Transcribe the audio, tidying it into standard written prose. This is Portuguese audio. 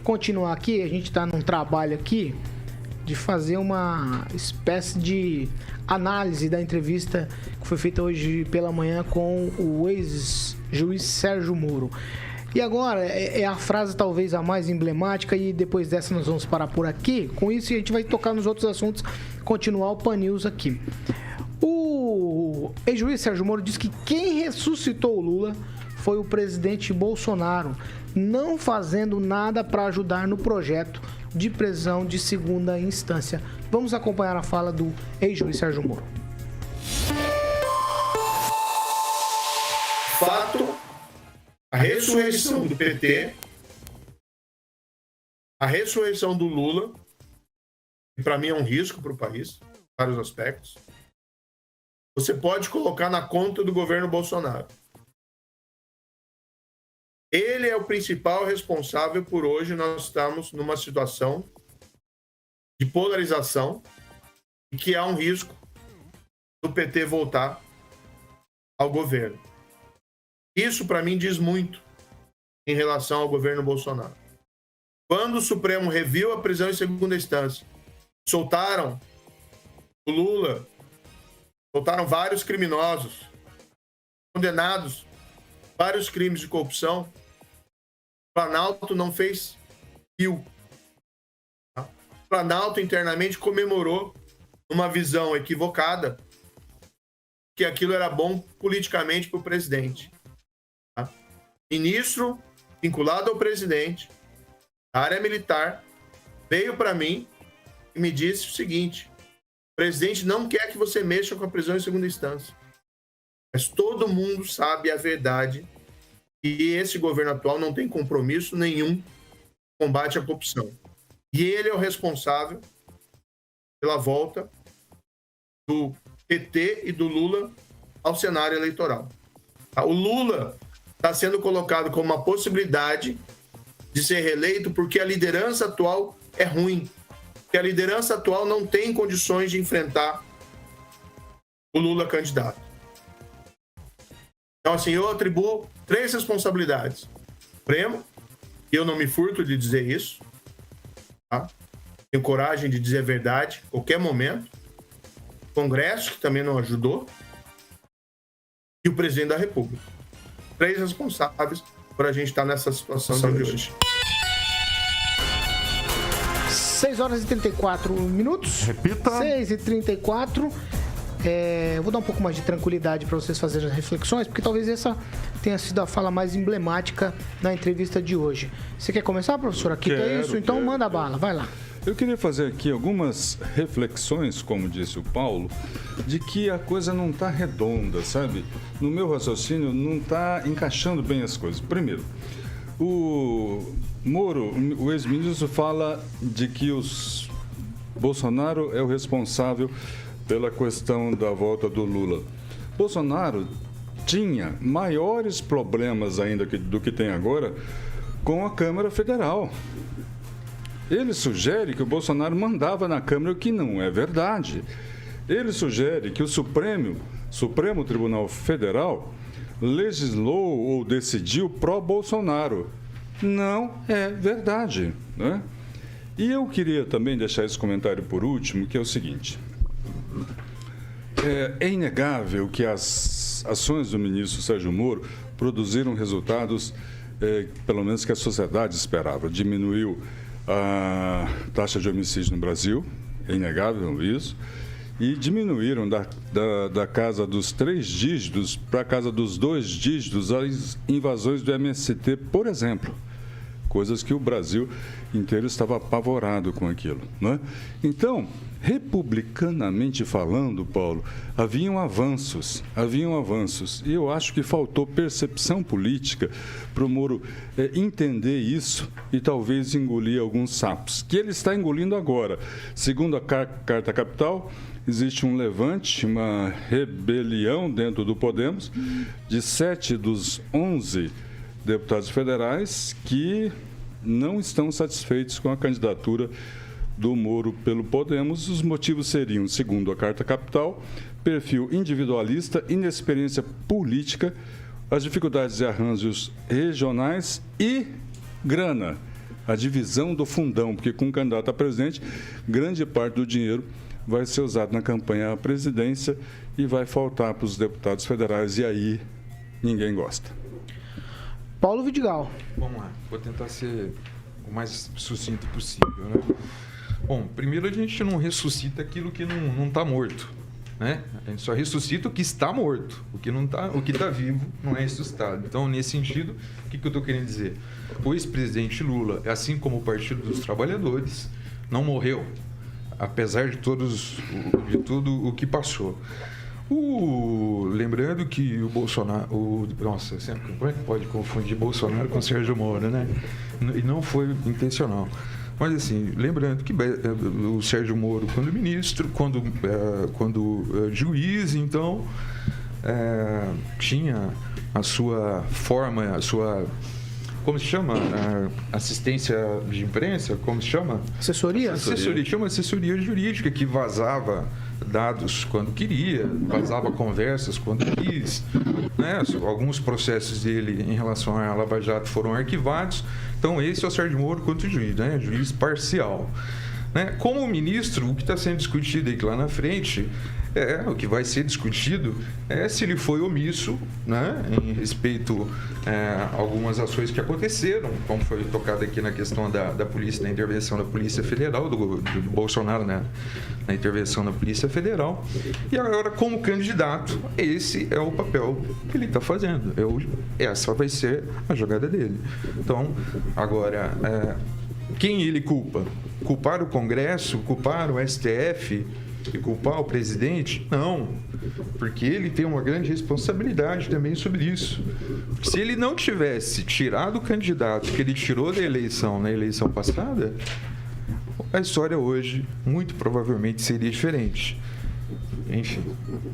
continuar aqui, a gente está num trabalho aqui de fazer uma espécie de análise da entrevista que foi feita hoje pela manhã com o ex-juiz Sérgio Moro. E agora é a frase talvez a mais emblemática e depois dessa nós vamos parar por aqui. Com isso a gente vai tocar nos outros assuntos, continuar o Pan News aqui. O ex-juiz Sérgio Moro disse que quem ressuscitou o Lula foi o presidente Bolsonaro, não fazendo nada para ajudar no projeto de prisão de segunda instância. Vamos acompanhar a fala do ex-juiz Sérgio Moro. Fato, a ressurreição do PT, a ressurreição do Lula, que para mim é um risco para o país, em vários aspectos, você pode colocar na conta do governo Bolsonaro. Ele é o principal responsável por hoje nós estamos numa situação de polarização e que há um risco do PT voltar ao governo. Isso, para mim, diz muito em relação ao governo Bolsonaro. Quando o Supremo reviu a prisão em segunda instância, soltaram o Lula, soltaram vários criminosos, condenados, vários crimes de corrupção, o Planalto não fez fio. O Planalto internamente comemorou uma visão equivocada que aquilo era bom politicamente para o presidente. Ministro vinculado ao presidente, da área militar, veio para mim e me disse o seguinte: o presidente não quer que você mexa com a prisão em segunda instância. Mas todo mundo sabe a verdade e esse governo atual não tem compromisso nenhum com combate à corrupção. E ele é o responsável pela volta do PT e do Lula ao cenário eleitoral. O Lula está sendo colocado como uma possibilidade de ser reeleito porque a liderança atual é ruim, porque a liderança atual não tem condições de enfrentar o Lula candidato. Então, assim, eu atribuo 3 responsabilidades. Supremo, e eu não me furto de dizer isso, tá? Tenho coragem de dizer a verdade a qualquer momento. Congresso, que também não ajudou, e o presidente da República. 3 responsáveis por a gente estar nessa situação de hoje. 6 horas e 34 minutos. Repita. 6 e 34. Eu vou dar um pouco mais de tranquilidade para vocês fazerem as reflexões, porque talvez essa tenha sido a fala mais emblemática na entrevista de hoje. Você quer começar, professor? Aqui é isso? Então manda bala, vai lá. Eu queria fazer aqui algumas reflexões, como disse o Paulo, de que a coisa não está redonda, sabe? No meu raciocínio, não está encaixando bem as coisas. Primeiro, o Moro, o ex-ministro, fala de que o Bolsonaro é o responsável pela questão da volta do Lula. Bolsonaro tinha maiores problemas ainda do que tem agora com a Câmara Federal. Ele sugere que o Bolsonaro mandava na Câmara, o que não é verdade. Ele sugere que o Supremo Tribunal Federal legislou ou decidiu pró-Bolsonaro. Não é verdade, né? E eu queria também deixar esse comentário por último, que é o seguinte. É inegável que as ações do ministro Sérgio Moro produziram resultados, pelo menos que a sociedade esperava. Diminuiu a taxa de homicídio no Brasil, é inegável isso, e diminuíram da casa dos 3 dígitos para a casa dos 2 dígitos as invasões do MST, por exemplo. Coisas que o Brasil inteiro estava apavorado com aquilo, né? Então, republicanamente falando, Paulo, haviam avanços, e eu acho que faltou percepção política para o Moro entender isso e talvez engolir alguns sapos, que ele está engolindo agora. Segundo a Carta Capital, existe um levante, uma rebelião dentro do Podemos, de 7 dos 11 deputados federais que não estão satisfeitos com a candidatura do Moro pelo Podemos. Os motivos seriam, segundo a Carta Capital, perfil individualista, inexperiência política, as dificuldades de arranjos regionais e grana. a divisão do fundão, porque com o candidato a presidente, grande parte do dinheiro vai ser usado na campanha à presidência e vai faltar para os deputados federais, e aí ninguém gosta. Paulo Vidigal. Vamos lá, vou tentar ser o mais sucinto possível, né? Bom, primeiro a gente não ressuscita aquilo que não está morto, né? A gente só ressuscita o que está morto, o que está vivo não é ressuscitado. Então, nesse sentido, o que eu estou querendo dizer? O ex-presidente Lula, assim como o Partido dos Trabalhadores, não morreu, apesar de tudo o que passou. Lembrando que o Bolsonaro... nossa, sempre, como é que pode confundir Bolsonaro com Sérgio Moro, né? E não foi intencional. Mas, assim, lembrando que o Sérgio Moro, quando ministro, quando juiz, então, tinha a sua forma, a sua... Como se chama? Assistência de imprensa? Como se chama? Assessoria? Chama assessoria jurídica, que vazava dados quando queria, vazava conversas quando quis, né? Alguns processos dele em relação à Lava Jato foram arquivados. Então, esse é o Sérgio Moro quanto juiz, né? Juiz parcial. Né? Como ministro, o que está sendo discutido aqui lá na frente, o que vai ser discutido é se ele foi omisso, né, em respeito a algumas ações que aconteceram, como foi tocado aqui na questão da polícia, da intervenção da Polícia Federal, do Bolsonaro, né, na intervenção da Polícia Federal. E agora, como candidato, esse é o papel que ele está fazendo. Essa vai ser a jogada dele. Então, agora, quem ele culpa? Culpar o Congresso? Culpar o STF? E culpar o presidente? Não, porque ele tem uma grande responsabilidade também sobre isso. Se ele não tivesse tirado o candidato que ele tirou da eleição na eleição passada, a história hoje muito provavelmente seria diferente. Enfim.